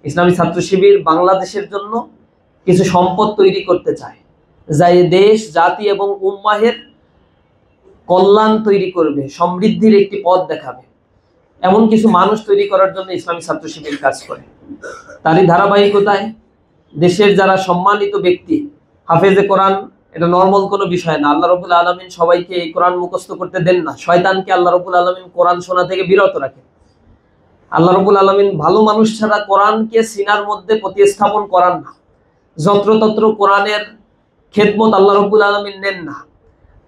ইসলামী ছাত্র শিবির বাংলাদেশের জন্য কিছু সম্পদ তৈরি করতে চায়, যা এ দেশ, জাতি এবং উম্মাহের কল্যাণ তৈরি করবে, সমৃদ্ধির একটি পথ দেখাবে, এমন কিছু মানুষ তৈরি করার জন্য ইসলামী ছাত্র শিবির কাজ করে। তারই ধারাবাহিকতায় দেশের যারা সম্মানিত ব্যক্তি, হাফেজে কোরআন এটা নর্মাল কোনো বিষয় না। আল্লাহ রাব্বুল আলামিন সবাইকে এই কোরআন মুখস্থ করতে দেন না। শয়তানকে আল্লাহ রাব্বুল আলামিন কোরআন শোনা থেকে বিরত রাখেন। আল্লাহ রাব্বুল আলামিন ভালো মানুষ ছাড়া কোরআনকে সিনার মধ্যে প্রতিস্থাপন করান না। যত্রতত্র কোরআনের খেদমত আল্লাহ রাব্বুল আলামিন নেন না।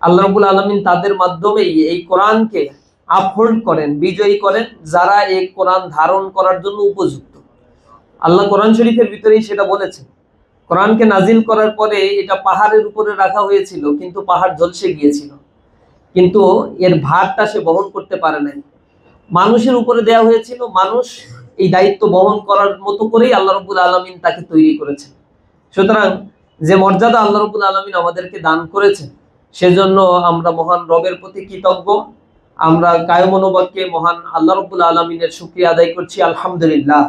আল্লাহ রাব্বুল আলামিন তাদের মাধ্যমেই এই কোরআনকে আপহোল্ড করেন, বিজয়ী করেন, যারা এই কোরআন ধারণ করার জন্য উপযুক্ত। আল্লাহ কোরআন শরীফের ভিতরেই সেটা বলেছেন। কোরআনকে নাজিল করার পরে এটা পাহাড়ের উপরে রাখা হয়েছিল, কিন্তু পাহাড় ঝলসে গিয়েছিল, কিন্তু এর ভারটা সে বহন করতে পারে নাই। মানুষের উপরে দেওয়া হয়েছিল, মানুষ এই দায়িত্ব বহন করার মতো করেই আল্লাহ রাব্বুল আলামিন তাকে তৈরি করেছেন। সুতরাং যে মর্যাদা আল্লাহ রাব্বুল আলামিন আমাদেরকে দান করেছেন, সেজন্য আমরা মহান রবের প্রতি কৃতজ্ঞ। আমরা কায়মনোবাক্যে মহান আল্লাহ রাব্বুল আলামিনের শুকরিয়া আদায় করছি, আলহামদুলিল্লাহ।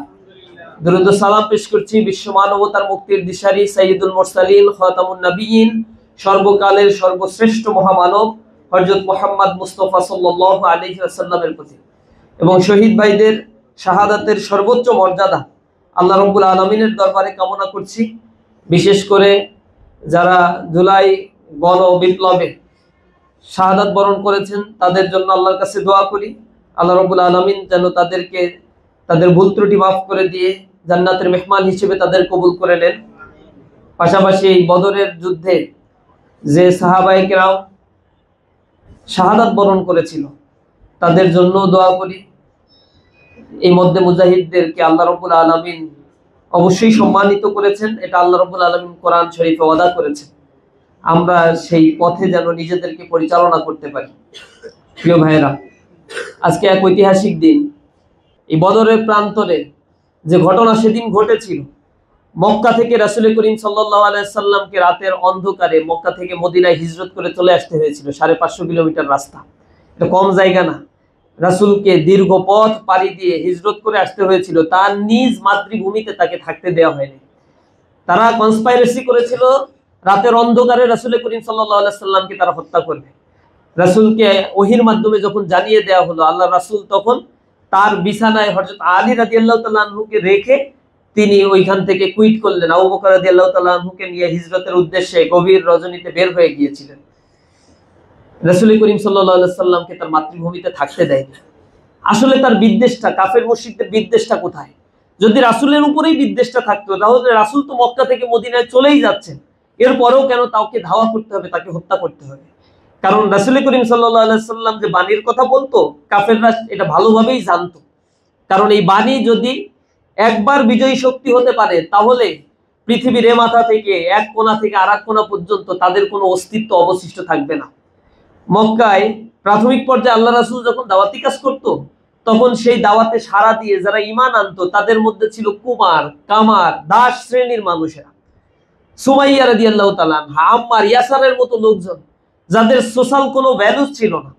দরুদ ও সালাম পেশ করছি বিশ্ব মানবতার মুক্তির দিশারি সাইয়্যিদুল মুরসালিন খাতামুন নবিয়্যিন, সর্বকালের সর্বশ্রেষ্ঠ মহামানব হযরত মুহাম্মদ মুস্তাফা সাল্লাল্লাহু আলাইহি ওয়াসাল্লামের প্রতি, এবং শহীদ ভাইদের শাহাদাতের সর্বোচ্চ মর্যাদা আল্লাহ রাব্বুল আলামিনের দরবারে কামনা করছি। বিশেষ করে যারা জুলাই গণ বিপ্লবে শাহাদাত বরণ করেছেন, তাদের জন্য আল্লাহর কাছে দোয়া করি। আল্লাহ রাব্বুল আলামিন যেন তাদেরকে তাদের ভুল ত্রুটি মাফ করে দিয়ে জান্নাতের মেহমান হিসেবে তাদের কবুল করে নেন। পাশাপাশি এই বদরের যুদ্ধে যে সাহাবায়ে কেরাম শাহাদাত বরণ করেছিল, তাদের জন্য দোয়া করি। এই মধ্যে মুজাহিদদেরকে আল্লাহ রাব্বুল আলামিন অবশ্যই সম্মানিত করেছেন, এটা আল্লাহ রাব্বুল আলামিন কোরআন শরীফে ওয়াদা করেছেন। আমরা সেই পথে যেন নিজেদেরকে পরিচালনা করতে পারি। প্রিয় ভাইয়েরা, আজকে এক ঐতিহাসিক দিন। এই বদরের প্রান্তরে যে ঘটনা সেদিন ঘটেছিল, মক্কা থেকে রাসূল করিম সাল্লাল্লাহু আলাইহি সাল্লামকে রাতের অন্ধকারে মক্কা থেকে মদিনায় হিজরত করে চলে আসতে হয়েছিল। 550 কিলোমিটার রাস্তা, এটা কম জায়গা না। রাসূলকে দীর্ঘ পথ পাড়ি দিয়ে হিজরত করে আসতে হয়েছিল। তার নিজ মাতৃভূমিতে তাকে থাকতে দেওয়া হয়নি। তারা কনস্পাইরেসি করেছিল, রাতের অন্ধকারে রাসূল করিম সাল্লাল্লাহু আলাইহি সাল্লামকে তারা হত্যা করবে। রাসূলকে ওহীর মাধ্যমে যখন জানিয়ে দেওয়া হলো, আল্লাহ রাসূল তখন তার বিছানায় হযরত আলী রাদিয়াল্লাহু তাআলা আনহুকে রেখে তিনি ওইখান থেকে কুইট করলেন। আবু বকর রাদিয়াল্লাহু তাআলা আনহুকে নিয়ে হিজরতের উদ্দেশ্যে গভীর রজনীতে বের হয়ে গিয়েছিলেন। রাসূল করিম সাল্লাল্লাহু আলাইহি সাল্লামকে তার মাতৃভূমিতে থাকতে দেয়নি। আসলে তার বিদ্বেষটা, কাফের মুশরিকদের বিদ্বেষটা কোথায়? যদি রাসূলের উপরেই বিদ্বেষটা থাকতো, তাহলে রাসূল তো মক্কা থেকে মদিনায় চলেই যাচ্ছেন, এরপরেও কেন তাকে ধাওয়া করতে হবে, তাকে হত্যা করতে হবে? কারণ রাসূল করিম সাল্লাল্লাহু আলাইহি সাল্লাম যে বাণীর কথা বলতো, কাফেররা এটা ভালোভাবেই জানতো। কারণ এই বাণী যদি একবার বিজয়ী শক্তি হতে পারে, তাহলে পৃথিবীর এ মাথা থেকে এক কোণা থেকে আরেক কোণা পর্যন্ত তাদের কোনো অস্তিত্ব অবশিষ্ট থাকবে না। মক্কায় প্রাথমিক পর্যায়ে আল্লাহ রাসূল যখন দাওয়াতি কাজ করতো, তখন সেই দাওয়াতে সাড়া দিয়ে যারা ঈমান আনতো, তাদের মধ্যে ছিল কুমার, কামার, দাস শ্রেণীর মানুষেরা। সুমাইয়া রাদিয়াল্লাহু তাআলা আনহা, আম্মার, ইয়াসারের মতো লোকজন, যাদের সোশ্যাল কোনো ভ্যালু ছিল না,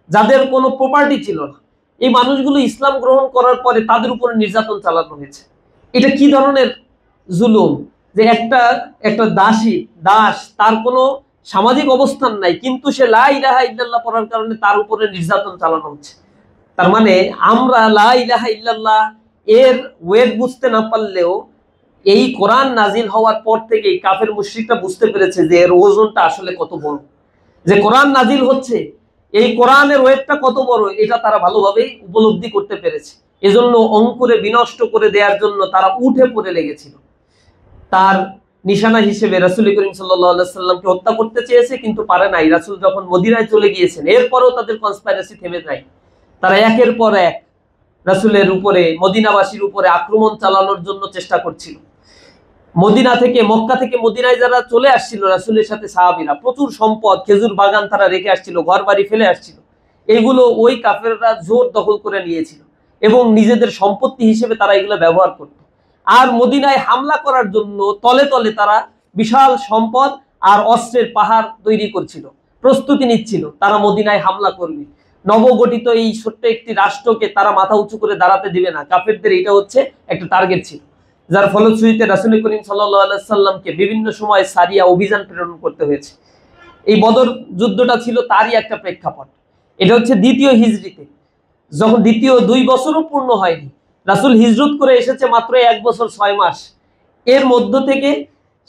যাদের কোনো প্রপার্টি ছিল না, এই মানুষগুলো ইসলাম গ্রহণ করার পরে তাদের উপরে নির্যাতন চালানো হয়েছে। এটা কি ধরনের জুলুম! যে একটা দাস, তার কোনো সামাজিক অবস্থান নাই, কিন্তু সে লা ইলাহা ইল্লাল্লাহ পড়ার কারণে তার উপরে নির্যাতন চালানো হচ্ছে। তার মানে আমরা লা ইলাহা ইল্লাল্লাহ এর ওয়েট বুঝতে না পারলেও এই কোরআন নাজিল হওয়ার পর থেকেই কাফের মুশরিকরা বুঝতে পেরেছে যে এর ওজনটা আসলে কত বড়। যে কোরআন নাজিল হচ্ছে, এই কোরআনের ওয়েটটা কত বড়, এটা তারা ভালোভাবেই উপলব্ধি করতে পেরেছে। এজন্য অঙ্কুরে বিনষ্ট করে দেওয়ার জন্য তারা উঠে পড়ে লেগেছিল। তার নিশানা হিসেবে রাসূল করিম সাল্লাল্লাহু আলাইহি সাল্লামকে হত্যা করতে চেয়েছে, কিন্তু পারে নাই। রাসূল যখন মদিনায় চলে গিয়েছেন, এরপরও তাদের কনস্পাইরেসি থেমে যায়। তারা একের পর এক রাসূলের উপরে, মদিনাবাসীর উপরে আক্রমণ চালানোর জন্য চেষ্টা করছিল। মক্কা থেকে মদিনায় যারা চলে আসছিল রাসূলের সাথে সাহাবীরা, প্রচুর সম্পদ, খেজুর বাগান তারা রেখে আসছিল, ঘর বাড়ি ফেলে আসছিল। এগুলো ওই কাফেররা জোর দখল করে নিয়েছিল এবং নিজেদের সম্পত্তি হিসেবে তারা এগুলো ব্যবহার করত। আর মদিনায় হামলা করার জন্য তলে তলে তারা বিশাল সম্পদ আর অস্ত্রের পাহাড় তৈরি করছিল, প্রস্তুতি নিচ্ছিল তারা মদিনায় হামলা করবে। নবগঠিত এই ছোট্ট একটি রাষ্ট্রকে তারা মাথা উঁচু করে দাঁড়াতে দিবে না। কাফেরদের এটা হচ্ছে একটা টার্গেট ছিল। যার ফলশ্রুতিতে রাসূল করিম সাল্লাল্লাহু আলাইহি সাল্লামকে বিভিন্ন সময় সারিয়া অভিযান প্রেরণ করতে হয়েছে। এই বদর যুদ্ধটা ছিল তারই একটা প্রেক্ষাপট। এটা হচ্ছে দ্বিতীয় হিজরিতে, যখন দ্বিতীয় 2 বছরও পূর্ণ হয়নি, রাসূল হিজরত করে এসেছে মাত্র 1 বছর 6 মাস। এর মধ্য থেকে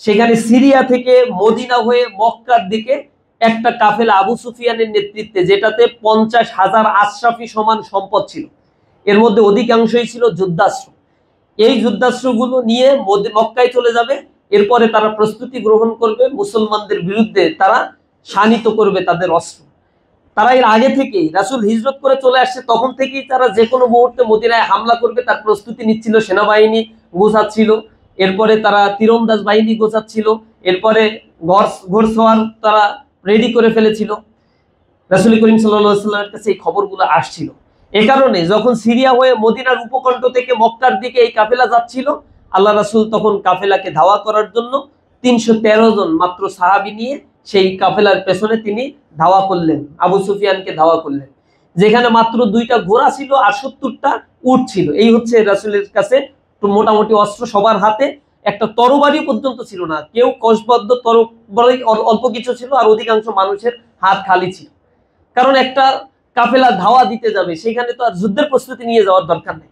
সেখানে সিরিয়া থেকে মদিনা হয়ে মক্কার দিকে একটা কাফেলা আবু সুফিয়ানের নেতৃত্বে, যেটাতে 50,000 আশরাফি সমান সম্পদ ছিল, এর মধ্যে অধিকাংশই ছিল যুদ্ধাস্ত্র। এই যুদ্ধাস্ত্রগুলো নিয়ে মক্কায় চলে যাবে। এরপরে তারা প্রস্তুতি গ্রহণ করবে, মুসলমানদের বিরুদ্ধে তারা শানিত করবে তাদের অস্ত্র। তারা এর আগে থেকেই, রাসূল হিজরত করে চলে আসছে তখন থেকেই তারা যে কোনো মুহূর্তে মদিনায় হামলা করবে তার প্রস্তুতি নিচ্ছিল, সেনাবাহিনী গোছাচ্ছিল। এরপরে তারা তীরন্দাজ বাহিনী গোছাচ্ছিল, এরপরে ঘোড়সওয়ার তারা রেডি করে ফেলেছিল। রাসূল করিম সাল্লাল্লাহু আলাইহি ওয়াসাল্লামের কাছে এই খবরগুলো আসছিল। এ কারণে যখন সিরিয়া হয়ে মদিনার উপকণ্ঠ থেকে মক্কার দিকে এই কাফেলা যাচ্ছিল, আল্লাহ রাসূল তখন কাফেলাকে ধাওয়া করার জন্য 313 জন মাত্র সাহাবী নিয়ে সেই কাফেলার পেছনে তিনি ধাওয়া করলেন, আবু সুফিয়ানকে ধাওয়া করলেন। যেখানে মাত্র 2টা ঘোড়া ছিল আর 70টা উট ছিল। এই হচ্ছে রাসূলের কাছে মোটামুটি অস্ত্র, সবার হাতে একটা তরবারি পর্যন্ত ছিল না, কেউ কসবদ্ধ তরবারি অল্প কিছু ছিল, আর অধিকাংশ মানুষের হাত খালি ছিল। কারণ একটা কাফেলা ধাওয়া দিতে যাবে, সেখানে তো আর যুদ্ধের প্রস্তুতি নিয়ে যাওয়ার দরকার নেই।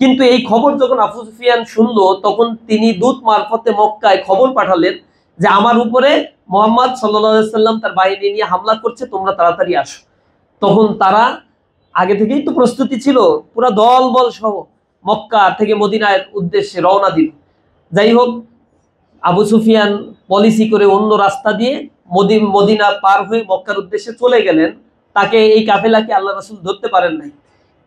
কিন্তু এই খবর যখন আবু সুফিয়ান শুনলো, তখন তিনি দূত মারফতে মক্কায় খবর পাঠালেন যে আমার উপরে মুহাম্মদ সাল্লাল্লাহু আলাইহি ওয়াসাল্লাম তার বাহিনী নিয়ে হামলা করছে, তোমরা তাড়াতাড়ি আসো। তখন তারা আগে থেকেই তো প্রস্তুতি ছিল, পুরো দল বল সহ মক্কা থেকে মদিনার উদ্দেশ্যে রওনা দিল। যাই হোক, আবু সুফিয়ান পলিসি করে অন্য রাস্তা দিয়ে মদিনা পার হয়ে মক্কার উদ্দেশ্যে চলে গেলেন। তাকে, এই কাফেলাকে আল্লাহ রাসূল ধরতে পারেন নাই।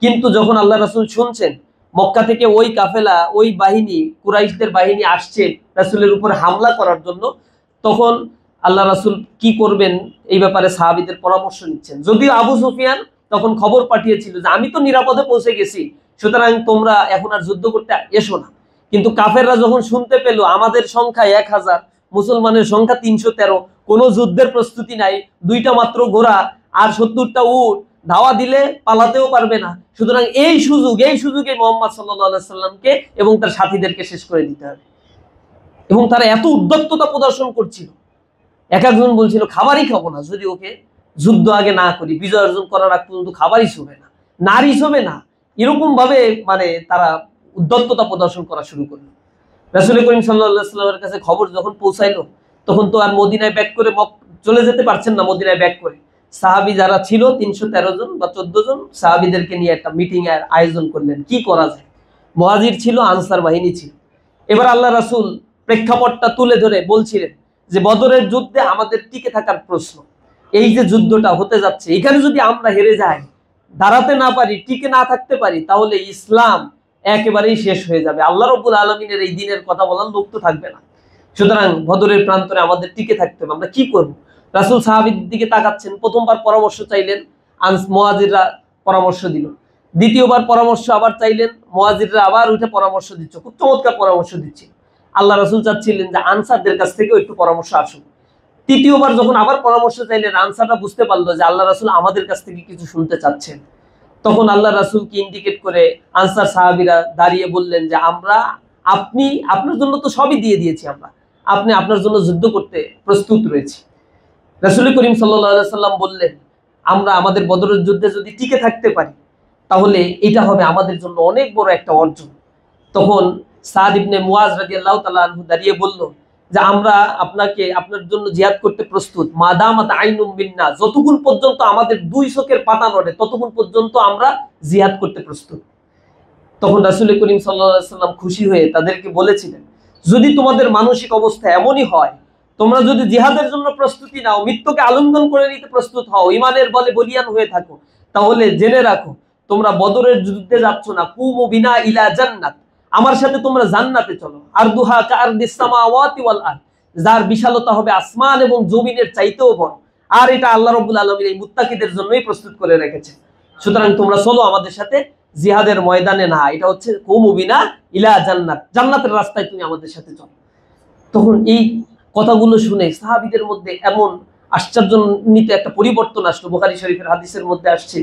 কিন্তু যখন আল্লাহ রাসূল শুনছেন মক্কা থেকে ওই কাফেলা, ওই বাহিনী, কুরাইশদের বাহিনী আসছে রাসূলের উপরে হামলা করার জন্য, তখন আল্লাহ রাসূল কি করবেন এই ব্যাপারে সাহাবীদের পরামর্শ নিচ্ছেন। যদিও আবু সুফিয়ান তখন খবর পাঠিয়েছিল যে আমি তো নিরাপদে পৌঁছে গেছি, সুতরাং তোমরা এখন আর যুদ্ধ করতে এসো না। কিন্তু কাফেররা যখন শুনতে পেল আমাদের সংখ্যা 1000, মুসলমানের সংখ্যা 313, কোনো যুদ্ধের প্রস্তুতি নাই, 2টা মাত্র ঘোড়া আর 70টা উট, ধাওয়া দিলে পালাতেও পারবে না, সুতরাং এই সুযোগে মুহাম্মদ সাল্লাল্লাহু আলাইহি সাল্লামকে এবং তার সাথীদেরকে শেষ করে দিতে হবে। এবং তারা এত উদ্যত্ততা প্রদর্শন করছিল, এক একজন বলছিল খাবারই খাবো না যদি ওকে যুদ্ধ আগে না করি, বিজয় অর্জন করার আগ পর্যন্ত খাবারই শোবে না, নারী শোবে না, এরকম ভাবে মানে তারা উদ্যত্ততা প্রদর্শন করা শুরু করলো। রাসূল করিম সাল্লাল্লাহু আলাইহি ওয়াসাল্লামের কাছে খবর যখন পৌঁছাইলো, তখন তো আর মদিনায় ব্যাক করে চলে যেতে পারছেন না। মদিনায় ব্যাক করে সাহাবী যারা ছিল 313 জন বা 14 জন সাহাবীদেরকে নিয়ে একটা মিটিং এর আয়োজন করলেন, কি করা যায়। মুহাজির ছিল, আনসার বাহিনী ছিল। এবার আল্লাহ রাসূল প্রেক্ষাপটটা তুলে ধরে বলছিলেন যে বদরের যুদ্ধে আমাদের টিকে থাকার প্রশ্ন, এই যে যুদ্ধটা হতে যাচ্ছে, এখানে যদি আমরা হেরে যাই, দাঁড়াতে না পারি, টিকে না থাকতে পারি, তাহলে ইসলাম একেবারেই শেষ হয়ে যাবে। আল্লাহ রাব্বুল আলামিনের এই দিনের কথা বলার লোক তো থাকবে না। সুতরাং বদরের প্রান্তরে আমাদের টিকে থাকতে হবে। আমরা কি করব? রাসূল সাহাবীদের দিকে তাকাচ্ছেন। প্রথমবার পরামর্শ চাইলেন, মুহাজিররা পরামর্শ দিল। দ্বিতীয়বার পরামর্শ আবার চাইলেন, মুহাজিররা আবার উঠে পরামর্শ দিচ্ছে, খুব চমৎকার পরামর্শ দিচ্ছে। আল্লাহ রাসূল চাচ্ছিলেন যে আনসারদের কাছ থেকেও একটু পরামর্শ আসুক। তৃতীয়বার যখন আবার পরামর্শ চাইলেন, আনসাররা বুঝতে পারলো যে আল্লাহ রাসূল আমাদের কাছ থেকে কিছু শুনতে চাচ্ছেন। তখন আল্লাহ রাসূলকে ইন্ডিকেট করে আনসার সাহাবীরা দাঁড়িয়ে বললেন যে আপনি আপনার জন্য তো সবই দিয়ে দিয়েছি আমরা, আপনি আপনার জন্য যুদ্ধ করতে প্রস্তুত রয়েছি। রাসূল করিম সাল্লাল্লাহু আলাইহি সাল্লাম বললেন, আমরা আমাদের বদরের যুদ্ধে যদি টিকে থাকতে পারি, তাহলে এটা হবে আমাদের জন্য অনেক বড় একটা অর্জন। তখন সাদ ইবনে মুয়াজ রাদিয়াল্লাহু তাআলা আনহু দাঁড়িয়ে বলল যে আমরা আপনার জন্য জিহাদ করতে প্রস্তুত, মাদামাত আইনুম মিন্না, যতক্ষণ পর্যন্ত আমাদের 2 চোখের পাতা নড়ে ততক্ষণ পর্যন্ত আমরা জিহাদ করতে প্রস্তুত। তখন রাসূল করিম সাল্লাল্লাহু আলাইহি সাল্লাম খুশি হয়ে তাদেরকে বলেছিলেন, যদি তোমাদের মানসিক অবস্থা এমনই হয়, তোমরা যদি জিহাদের জন্য প্রস্তুতি নাও, মৃত্যুকে আলিঙ্গন করে নিতে প্রস্তুত হও, ঈমানের বলে বলিয়ান হয়ে থাকো, তাহলে জেনে রাখো তোমরা বদরের যুদ্ধে যাচ্ছ না, কুমু বিনা ইলা জান্নাত, আমার সাথে তোমরা জান্নাতে চলো। আরদুহা কাআরদিস সামাওয়াতি ওয়াল আরদ, যার বিশালতা হবে আসমান এবং জমিনের চাইতেও বড়, আর এটা আল্লাহ রাব্বুল আলামিন এই মুত্তাকিদের জন্যই প্রস্তুত করে রেখেছে। সুতরাং তোমরা চলো আমাদের সাথে জিহাদের ময়দানে, না, এটা হচ্ছে কুমু বিনা ইলা জান্নাত, জান্নাতের রাস্তায় তুমি আমাদের সাথে চলো। তখন এই কথাগুলো শুনে সাহাবীদের মধ্যে এমন আশ্চর্যান্বিত একটা পরিবর্তন আসলো। বুখারী শরীফের হাদিসের মধ্যে আসছে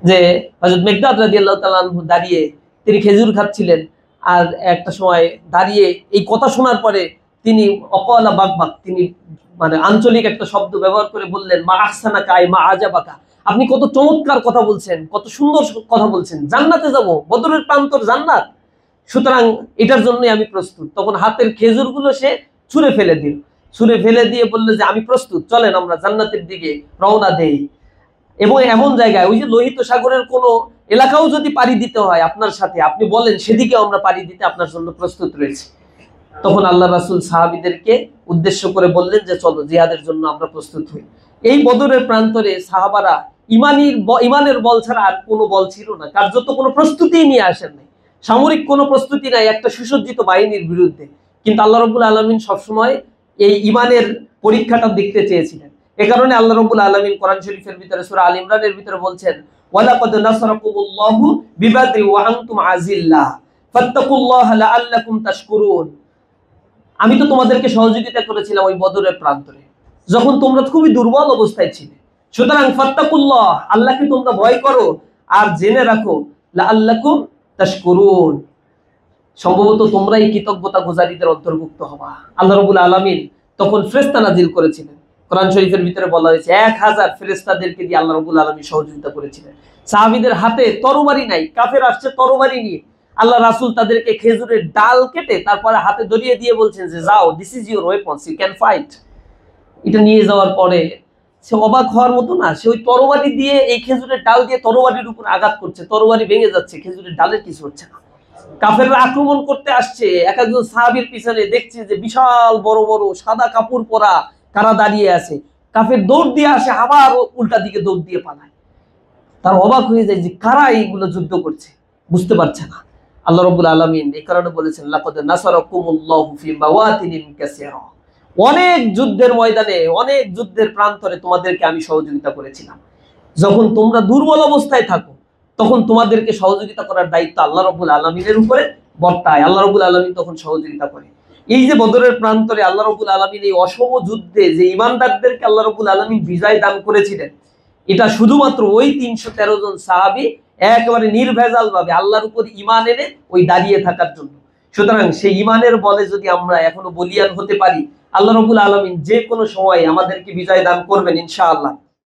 যে হযরত মিকদাদ রাদিয়াল্লাহু তাআলা আনহু দাঁড়িয়ে তিনি খেজুর খাচ্ছিলেন, আর একটা সময় দাঁড়িয়ে এই কথা শোনার পরে তিনি অকলা বাকবাক, তিনি মানে আঞ্চলিক একটা শব্দ ব্যবহার করে বললেন, মা আহসানাকা আই মা আজাবাকা, আপনি কত চমৎকার কথা বলছেন, কত সুন্দর কথা বলছেন, জান্নাতে যাব, বদরের প্রান্তর জান্নাত, সুতরাং এটার জন্যই আমি প্রস্তুত। তখন হাতের খেজুরগুলো সে ছুঁড়ে ফেলে দিল, ছুঁড়ে ফেলে দিয়ে বললো যে আমি প্রস্তুত, চলেন আমরা জান্নাতের দিকে রওনা দেই। এবং এমন জায়গায়, ওই যে লোহিত সাগরের কোনো এলাকাও যদি পাড়ি দিতে হয় আপনার সাথে, আপনি বলেন সেদিকে আমরা পাড়ি দিতে আপনার জন্য প্রস্তুত রয়েছে। তখন আল্লাহ রাসূল সাহাবীদেরকে উদ্দেশ্য করে বললেন যে চলো জিহাদের জন্য আমরা প্রস্তুত হই। এই বদরের প্রান্তরে সাহাবারা ইমানের বল ছাড়া আর কোনো বল ছিল না, কার্যত কোনো প্রস্তুতিই নিয়ে আসেন নাই, সামরিক কোনো প্রস্তুতি নাই একটা সুসজ্জিত বাহিনীর বিরুদ্ধে। কিন্তু আল্লাহ রাব্বুল আলামিন সবসময় এই ইমানের পরীক্ষাটা দেখতে চেয়েছিলেন। এ কারণে আল্লাহ রাব্বুল আলামিন কোরআন শরীফের ভিতরে সূরা আল ইমরানের ভিতরে বলছেন, ওয়ালাকাদ নাসারাকুমুল্লাহু বিবাদরি ওয়া আনতুম আযিল্লাহ ফাত্তাকুল্লাহা লাআল্লাকুম তাশকুরুন। আমি তো তোমাদেরকে সহযোগিতা করেছিলাম ওই বদরের প্রান্তরে, যখন তোমরা খুবই দুর্বল অবস্থায় ছিলে। সুতরাং ফাত্তাকুল্লাহ, আল্লাহকে তোমরা ভয় করো, আর জেনে রাখো লাআল্লাকুম তাশকুরুন, সম্ভবত তোমরাই কৃতজ্ঞতা গুজারীদের অন্তর্ভুক্ত হবা। আল্লাহ রাব্বুল আলামিন তখন ফেরেশতা নাজিল করেছিলেন। কোরআন শরীফের ভিতরে বলা হয়েছে 1000 ফেরেশতাদেরকে দিয়ে আল্লাহ রাব্বুল আলামিন সহযোগিতা করেছিলেন। সাহাবীদের হাতে তরবারি নাই, কাফের আসছে তরবারি নিয়ে, আল্লাহ রাসূল তাদেরকে খেজুরের ডাল কেটে তারপরে হাতে ধরিয়ে দিয়ে বলছেন যে যাও, this is your weapons, you can fight. এটা নিয়ে যাওয়ার পরে সে অবাক হওয়ার মতো না, সে ওই তরবারি দিয়ে, এই খেজুরের ডাল দিয়ে তরবারির উপর আঘাত করছে, তরবারি ভেঙে যাচ্ছে, খেজুরের ডালের কিছু হচ্ছে না। কাফেররা আক্রমণ করতে আসছে, এক একজন সাহাবীর পিছনে দেখছে যে বিশাল বড় বড় সাদা কাপড় পরা কারা দাঁড়িয়ে আছে। কাফের দৌড় দিয়ে আসে, আবার উল্টা দিকে দৌড় দিয়ে পালায়। তার অবাক হয়ে যায় যে কারা এইগুলো যুদ্ধ করছে, বুঝতে পারছে না। আল্লাহ রাব্বুল আলামিন এই কারণে বলেছেন, লাকাদ নাসারাকুমুল্লাহু ফি মাওয়াতিনিন কাসীরা, অনেক যুদ্ধের ময়দানে, অনেক যুদ্ধের প্রান্তরে তোমাদেরকে আমি সহযোগিতা করেছিলাম। যখন তোমরা দুর্বল অবস্থায় থাকো, তখন তোমাদেরকে সহযোগিতা করার দায়িত্ব আল্লাহ রাব্বুল আলামিনের উপরে বর্তায়। আল্লাহ রাব্বুল আলামিন তখন সহযোগিতা করে। এই যে বদরের প্রান্তরে আল্লাহ রাব্বুল আলামিন এই অসম যুদ্ধে যে ঈমানদারদেরকে আল্লাহ রাব্বুল আলামিন বিজয় দান করেছিলেন, এটা শুধুমাত্র ওই 313 জন সাহাবী একেবারে নির্ভেজাল ভাবে আল্লাহর উপর ঈমান এনে ওই দাঁড়িয়ে থাকার জন্য। সুতরাং সেই ঈমানের বলে যদি আমরা এখনো বলিয়ান হতে পারি, আল্লাহ রাব্বুল আলামিন যে কোনো সময় আমাদেরকে বিজয় দান করবেন ইনশাআল্লাহ।